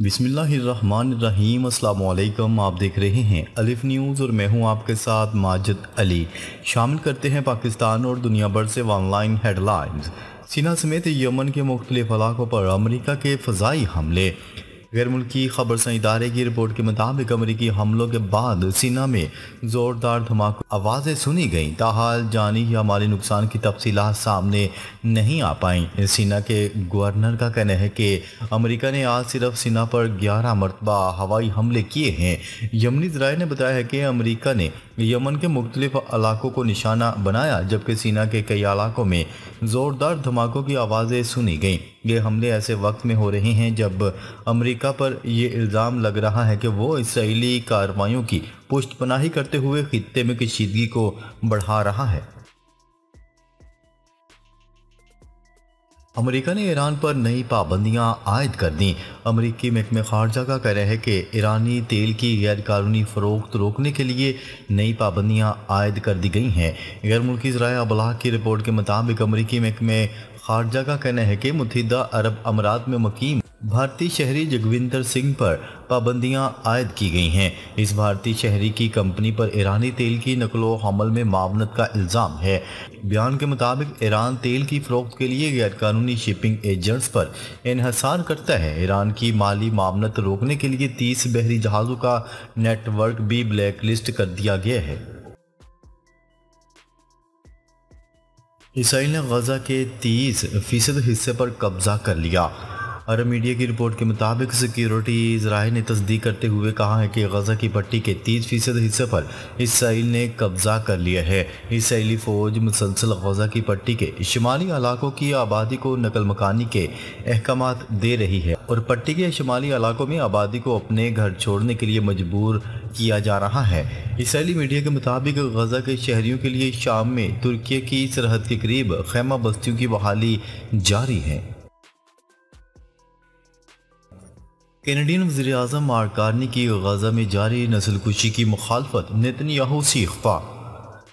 बिस्मिल्लाहिर्रहमानिर्रहीम। अस्सलाम वालेकुम। आप देख रहे हैं अलिफ न्यूज़ और मैं हूं आपके साथ माजिद अली। शामिल करते हैं पाकिस्तान और दुनिया भर से ऑनलाइन हेडलाइंस। सीना समेत यमन के मुख्तलिफ इलाकों पर अमरीका के फ़ज़ाई हमले। गैर मुल्की खबरसां इदारे की रिपोर्ट के मुताबिक अमरीकी हमलों के बाद सीना में ज़ोरदार धमाकों आवाज़ें सुनी गईं। ताहाल जानी या माली नुकसान की तफसीलात सामने नहीं आ पाईं। सीना के गवर्नर का कहना है कि अमरीका ने आज सिर्फ सीना पर 11 मरतबा हवाई हमले किए हैं। यमनी ज़राए ने बताया है कि अमरीका ने यमन के मुख्तलिफ इलाकों को निशाना बनाया, जबकि सीना के कई इलाकों में ज़ोरदार धमाकों की आवाज़ें सुनी गईं। ये हमले ऐसे वक्त में हो रहे हैं जब अमेरिका पर यह इल्ज़ाम लग रहा है कि वो इसराइली कार्रवाइयों की पुष्टपनाही करते हुए खित्ते में कशीदगी को बढ़ा रहा है। अमेरिका ने ईरान पर नई पाबंदियां आयद कर दी। अमेरिकी महकमे खारजा का कहना है कि ईरानी तेल की गैर कानूनी फ़रोख्त रोकने के लिए नई पाबंदियां आयद कर दी गई हैं। गैर मुल्की ज़राए अबलाग की रिपोर्ट के मुताबिक अमेरिकी महकमे खारजा का कहना है कि मुत्तहिदा अरब अमारात में मुकीम भारतीय शहरी जगविंदर सिंह पर पाबंदियां आयद की गई हैं। इस भारतीय शहरी की कंपनी पर ईरानी तेल की नकलो हमल में मावनत का इल्ज़ाम है। बयान के मुताबिक ईरान तेल की फ़रोख्त के लिए गैर कानूनी शिपिंग एजेंट्स पर इन्हसार करता है। ईरान की माली मावनत रोकने के लिए 30 बहरी जहाज़ों का नेटवर्क भी ब्लैक लिस्ट कर दिया गया है। इसराइल ने गजा के 30% हिस्से पर कब्जा कर लिया। अरब मीडिया की रिपोर्ट के मुताबिक सिक्योरिटी इजराइल ने तस्दीक करते हुए कहा है कि गजा की पट्टी के 30% हिस्से पर इसराइल ने कब्जा कर लिया है। इसराइली फौज मुसलसल गजा की पट्टी के शुमाली इलाकों की आबादी को नकल मकानी के अहकामात दे रही है और पट्टी के शुमाली इलाकों में आबादी को अपने घर छोड़ने के लिए मजबूर किया जा रहा है। इसराइली मीडिया के मुताबिक गजा के शहरियों के लिए शाम में तुर्की की सरहद के करीब खैमा बस्तियों की बहाली जारी है। कैनेडियन वज़ीर-ए-आज़म मार्क कार्नी की गजा में जारी नस्लकुशी की मुखालफत, नेतन्याहू से इख्फा।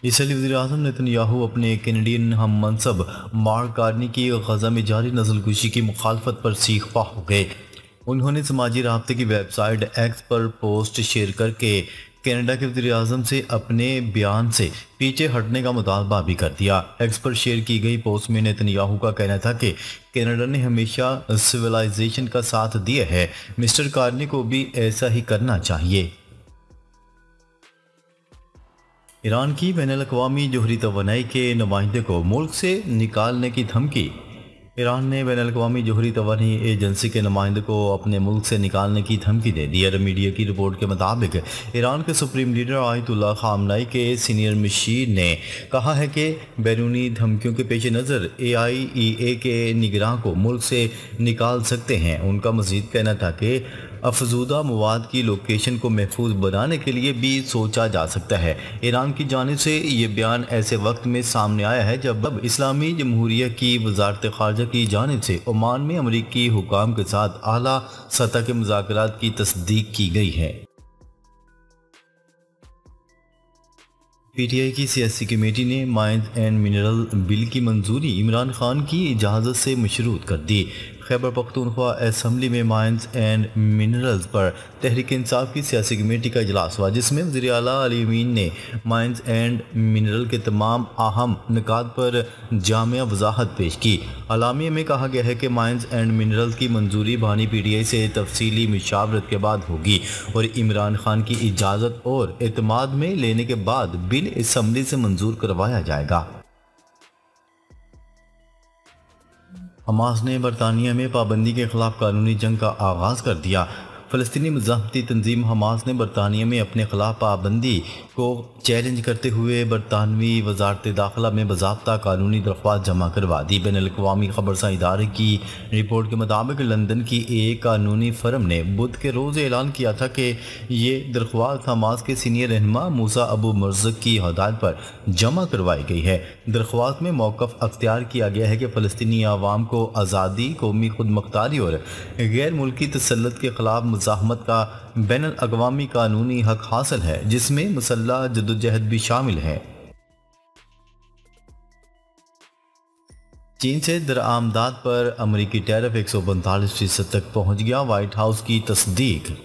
इसराइली वज़ीर-ए-आज़म नेतन्याहू अपने कैनेडियन हम मनसब मार्क कार्नी की गजा में जारी नस्लकुशी की मुखालफत पर सीखपा हो गए। उन्होंने समाजी राब्ते की वेबसाइट एक्स पर पोस्ट शेयर करके कनाडा के वज़ीर-ए-आज़म से अपने बयान से पीछे हटने का मुतालबा भी कर दिया। एक्स पर शेयर की गई पोस्ट में नेतन्याहू का कहना था कि कनाडा ने हमेशा सिविलाइजेशन का साथ दिया है, मिस्टर कार्नी को भी ऐसा ही करना चाहिए। ईरान की बैनुल-अक़वामी जोहरी तवानाई के नुमाइंदे को मुल्क से निकालने की धमकी। ईरान ने बैनुल-अक़वामी जोहरी तवानाई एजेंसी के नुमाइंदे को अपने मुल्क से निकालने की धमकी दे दी। अरब मीडिया की रिपोर्ट के मुताबिक ईरान के सुप्रीम लीडर आयतुल्लाह ख़ामनेई के सीनियर मशीर ने कहा है कि बैरूनी धमकियों के पेश नज़र AIEA के निगरान को मुल्क से निकाल सकते हैं। उनका मज़ीद कहना था कि अफजूदा मवाद की लोकेशन को महफूज बनाने के लिए भी सोचा जा सकता है। ईरान की जानिब से ये बयान ऐसे वक्त में सामने आया है जब इस्लामी जमहूरिया की वजारत ख़ारजा की जानिब से ओमान में अमरीकी हुकाम के साथ आला सतह के मुज़ाकरात की तस्दीक की गई है। PTI की सियासी कमेटी ने माइंस एंड मिनरल बिल की मंजूरी इमरान खान की इजाज़त से मशरूत कर दी। खैबर पख्तूनख्वा असम्बली में माइंस एंड मिनरल्स पर तहरीक इंसाफ की सियासी कमेटी का इजलास हुआ, जिसमें वज़ीर आला अली यमीन ने माइंस एंड मिनरल के तमाम अहम निकात पर जामिया वजाहत पेश की। अलामिया में कहा गया है कि माइंस एंड मिनरल्स की मंजूरी बानी PTI से तफसीली मुशावरत के बाद होगी और इमरान खान की इजाज़त और एतमाद में लेने के बाद बिल असम्बली से मंजूर करवाया जाएगा। हमास ने बरतानिया में पाबंदी के खिलाफ कानूनी जंग का आगाज़ कर दिया। फ़लस्तीनी मज़ाहमती तंजीम हमास ने बरतानिया में अपने खिलाफ पाबंदी को चैलेंज करते हुए बरतानवी वजारत दाखिला में बाज़ाब्ता कानूनी दरख्वास्त जमा करवा दी। बैनुल-अक़वामी खबरसां इदारे की रिपोर्ट के मुताबिक लंदन की एक कानूनी फर्म ने बुध के रोज़ ऐलान किया था कि ये दरख्वास्त हमास के सीनियर रहनुमा मूसा अबू मरज़क की हदायत पर जमा करवाई गई है। दरख्वास्त में मौक़िफ़ अख्तियार किया गया है कि फ़लस्तीनी आवाम को आज़ादी, कौमी खुद मुख्तारी और गैर मुल्की तसल्लुत के खिलाफ मुज़ाहमत का बैनुल-अक़वामी कानूनी हक हासिल है, जिसमें मुसल्लह जद्दोजहद भी शामिल है। चीन से दरआमदात पर अमेरिकी टैरिफ 145% तक पहुंच गया, व्हाइट हाउस की तस्दीक।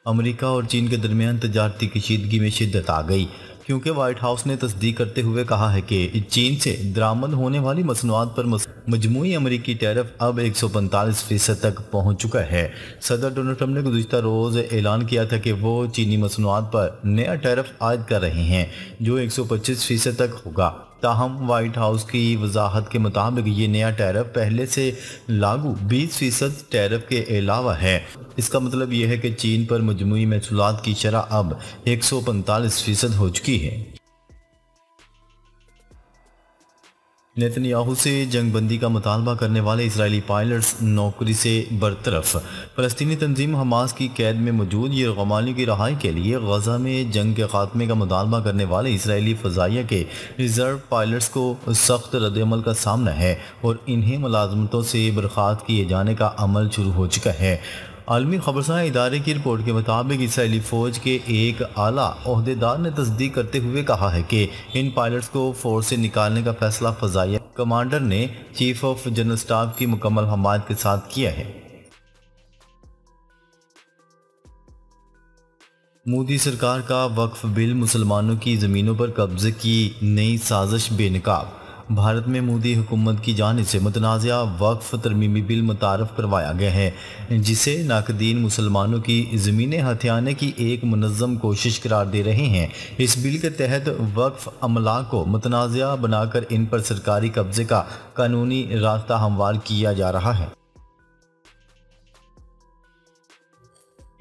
अमेरिका और चीन के दरमियान तजारती कशीदगी में शिद्दत आ गई, क्योंकि व्हाइट हाउस ने तस्दीक करते हुए कहा है कि चीन से दरामद होने वाली मसनूआत पर मजमूई अमेरिकी टैरिफ अब 145% तक पहुंच चुका है। सदर डोनाल्ड ट्रंप ने गुज़िश्ता रोज़ ऐलान किया था कि वो चीनी मसनूआत पर नया टैरिफ आयद कर रहे हैं जो 125% तक होगा। ताहम व्हाइट हाउस की वजाहत के मुताबिक ये नया टैरिफ पहले से लागू 20% टैरिफ के अलावा है। इसका मतलब यह है कि चीन पर मजमूई महसूलात की शरह अब 145% हो चुकी है। नेतन्याहू से जंगबंदी का मुतालबा करने वाले इजरायली पायलट्स नौकरी से बरतरफ। फ़लस्तीनी तंजीम हमास की कैद में मौजूद यरगमाली की रहाई के लिए गजा में जंग के खात्मे का मुतालबा करने वाले इजरायली फ़ज़ाइया के रिज़र्व पायलट्स को सख्त रद्दअमल का सामना है और इन्हें मुलाजमतों से बर्खास्त किए जाने का अमल शुरू हो चुका है। आलमी खबरसां इदारे की रिपोर्ट के मुताबिक इसराइली फ़ौज के एक आला ओहदेदार ने तस्दीक करते हुए कहा है कि इन पायलट्स को फोर्स से निकालने का फैसला फ़ज़ाइया कमांडर ने चीफ ऑफ जनरल स्टाफ की मुकम्मल हमायत के साथ किया है। मोदी सरकार का वक्फ बिल मुसलमानों की ज़मीनों पर कब्जे की नई साजिश बेनकाब। भारत में मोदी हुकूमत की जानिब से मुतनाज़ा वक्फ तरमीमी बिल मुतारफ़ करवाया गया है, जिसे नाकदीन मुसलमानों की ज़मीनें हथियाने की एक मुनज़्ज़म कोशिश करार दे रहे हैं। इस बिल के तहत वक्फ अमला को मुतनाज़ा बनाकर इन पर सरकारी कब्ज़े का कानूनी रास्ता हमवार किया जा रहा है।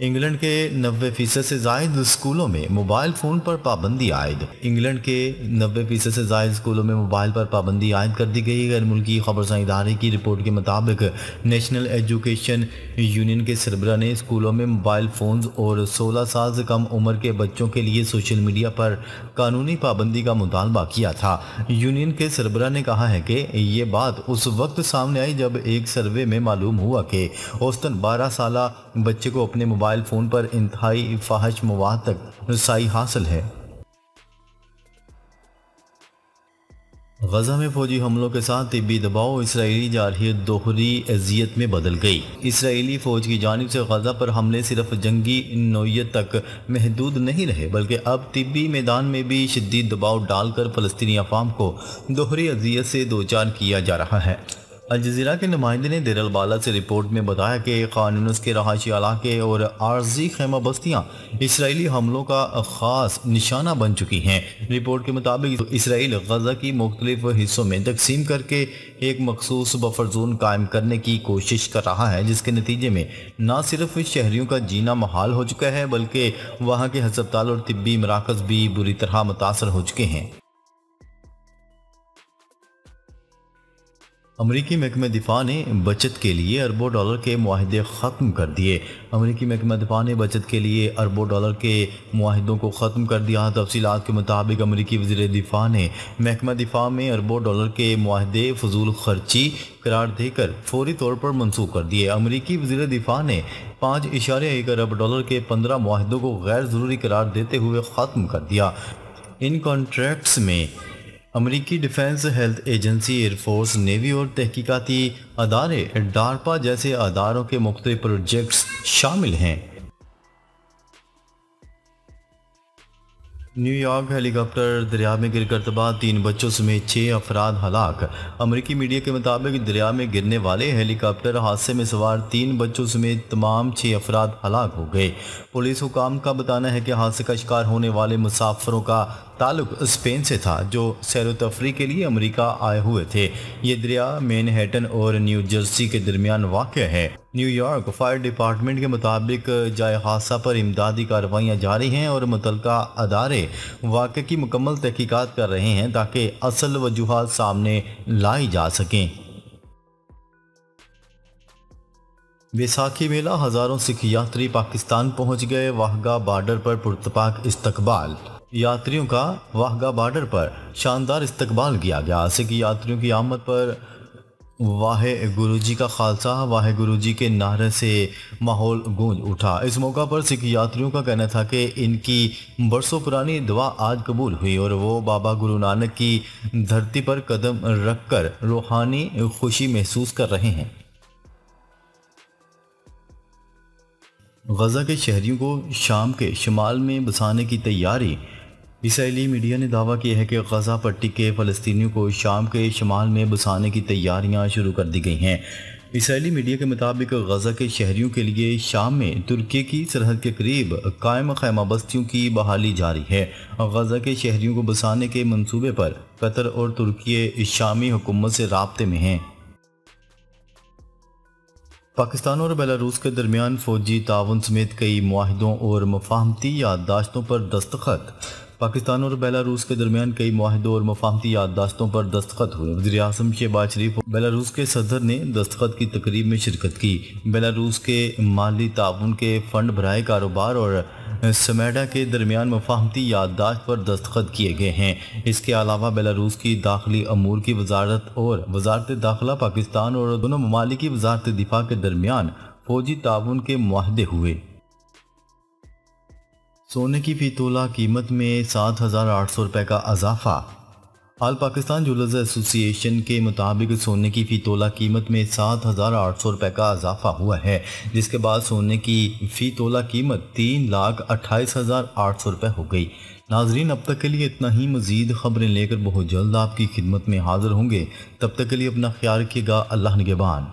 इंग्लैंड के 90% से जायद स्कूलों में मोबाइल फ़ोन पर पाबंदी आयद। इंग्लैंड के 90% से जायद स्कूलों में मोबाइल पर पाबंदी आयद कर दी गई। गैर मुल्की खबरसां इदारे की रिपोर्ट के मुताबिक नेशनल एजुकेशन यूनियन के सरबरा ने स्कूलों में मोबाइल फ़ोन्स और 16 साल से कम उम्र के बच्चों के लिए सोशल मीडिया पर कानूनी पाबंदी का मुतालबा किया था। यूनियन के सरबरा ने कहा है कि ये बात उस वक्त सामने आई जब एक सर्वे में मालूम हुआ कि औसतन 12 साल बच्चे को अपने मोबाइल फ़ोन पर इंतहाई फाहिश मवाद तक रसाई हासिल है। गजा में फौजी हमलों के साथ तिब्बी दबाव इसराइली जारहियत दोहरी अजियत में बदल गई। इसराइली फ़ौज की जानिब से गजा पर हमले सिर्फ जंगी नौयत तक महदूद नहीं रहे, बल्कि अब तिब्बी मैदान में भी शदीद दबाव डालकर फ़लस्तीनी अवाम को दोहरी अजियत से दोचार किया जा रहा है। अल जज़ीरा के नुमाइंदे ने देर अल बाला से रिपोर्ट में बताया कि खान यूनिस के रहायशी इलाके और आर्जी खैमा बस्तियाँ इसराइली हमलों का ख़ास निशाना बन चुकी हैं। रिपोर्ट के मुताबिक इसराइल गजा की मुख्तलिफ हिस्सों में तकसीम करके एक मखसूस बफर जोन कायम करने की कोशिश कर रहा है, जिसके नतीजे में न सिर्फ शहरियों का जीना मुहाल हो चुका है, बल्कि वहाँ के हस्पताल और तिब्बी मराकज़ भी बुरी तरह मुतासर हो चुके हैं। अमरीकी महकमा दिफा ने बचत के लिए अरबों डॉलर के मुआहदे ख़त्म कर दिए। अमरीकी महकमा दिफा ने बचत के लिए अरबों डॉलर के मुआहदों को ख़त्म कर दिया। तफसीलात के मुताबिक अमरीकी वज़ीर दिफा ने महकमा दिफा में अरबों डॉलर के मुआहदे फजूल खर्ची करार देकर फौरी तौर पर मनसूख कर दिए। अमरीकी वज़ीर दिफा ने 5.1 अरब डॉलर के 15 मुआहदों को गैर ज़रूरी करार देते हुए ख़त्म कर दिया। इन कॉन्ट्रैक्ट्स में अमरीकी defence, health agency, air force, navy और तहकीकाती अदारे डारपा जैसे अदारों के मुख्तलिफ प्रोजेक्ट्स शामिल हैं। न्यूयॉर्क हेलीकॉप्टर दरिया में गिरकर तबाह, 3 बच्चों समेत 6 अफराद हलाक। अमरीकी मीडिया के मुताबिक दरिया में गिरने वाले हेलीकॉप्टर हादसे में सवार 3 बच्चों समेत तमाम 6 अफराद हलाक हो गए। पुलिस हुकाम का बताना है कि हादसे का शिकार होने वाले मुसाफिरों का ताल्लुक स्पेन से था, जो सैर तफरी के लिए अमेरिका आए हुए थे। ये दरिया मैनहट्टन और न्यू जर्सी के दरमियान वाक़ है। न्यूयॉर्क फायर डिपार्टमेंट के मुताबिक जाए हादसा पर इमदादी कार्रवाइयाँ जारी हैं और मुतलका अदारे वाक़े की मुकम्मल तहकीकात कर रहे हैं ताकि असल वजूहात सामने लाई जा सकें। बैसाखी मेला, हज़ारों सिख यात्री पाकिस्तान पहुँच गए। वाहगा बॉर्डर पर पुरतपाक इस्तकबाल। यात्रियों का वाहगा बॉर्डर पर शानदार इस्तकबाल किया गया। सिख यात्रियों की आमद पर वाहे गुरु जी का खालसा वाहे गुरु जी के नारे से माहौल गूंज उठा। इस मौका पर सिख यात्रियों का कहना था कि इनकी बरसों पुरानी दुआ आज कबूल हुई और वो बाबा गुरु नानक की धरती पर कदम रखकर रूहानी खुशी महसूस कर रहे हैं। गजा के शहरियों को शाम के शुमाल में बसाने की तैयारी। इसराइली मीडिया ने दावा किया है कि गजा पट्टी के फ़लस्तीनियों को शाम के शुमाल में बसाने की तैयारियां शुरू कर दी गई हैं। इसराइली मीडिया के मुताबिक गजा के शहरियों के लिए शाम में तुर्की की सरहद के करीब कायम खैमा बस्तियों की बहाली जारी है। गजा के शहरियों को बसाने के मंसूबे पर कतर और तुर्की शामी हुकूमत से राब्ते में हैं। पाकिस्तान और बेलारूस के दरमियान फौजी ताउन समेत कई मुआहिदों और मफाहमती याददाश्तों पर दस्तखत। पाकिस्तान और बेलारूस के दरमियान कई मुआहिदों और मफाहमती याददाश्तों पर दस्तखत हुए। वज़ीर आज़म शहबाज शरीफ बेलारूस के सदर ने दस्तखत की तकरीब में शिरकत की। बेलारूस के माली ताउन के फंड भराए कारोबार और समेडा के दरमियान मफाहमती याददाश्त पर दस्तखत किए गए हैं। इसके अलावा बेलारूस की दाखिली अमूर की वजारत और वजारत दाखिला पाकिस्तान और दोनों ममालिक की वजारत दिफा के दरमियान फौजी ताउन के मुआहदे हुए। सोने की फी तोला कीमत में 7,800 रुपये का इजाफा। आल पाकिस्तान ज्वेलर्स एसोसिएशन के मुताबिक सोने की फी तोला कीमत में 7,800 रुपये का इजाफा हुआ है, जिसके बाद सोने की फी तोला कीमत 3,28,800 रुपये हो गई। नाजरीन, अब तक के लिए इतना ही। मज़ीद खबरें लेकर बहुत जल्द आपकी खिदमत में हाजिर होंगे। तब तक के लिए अपना ख्याल रखिएगा। अल्लाह निगहबान।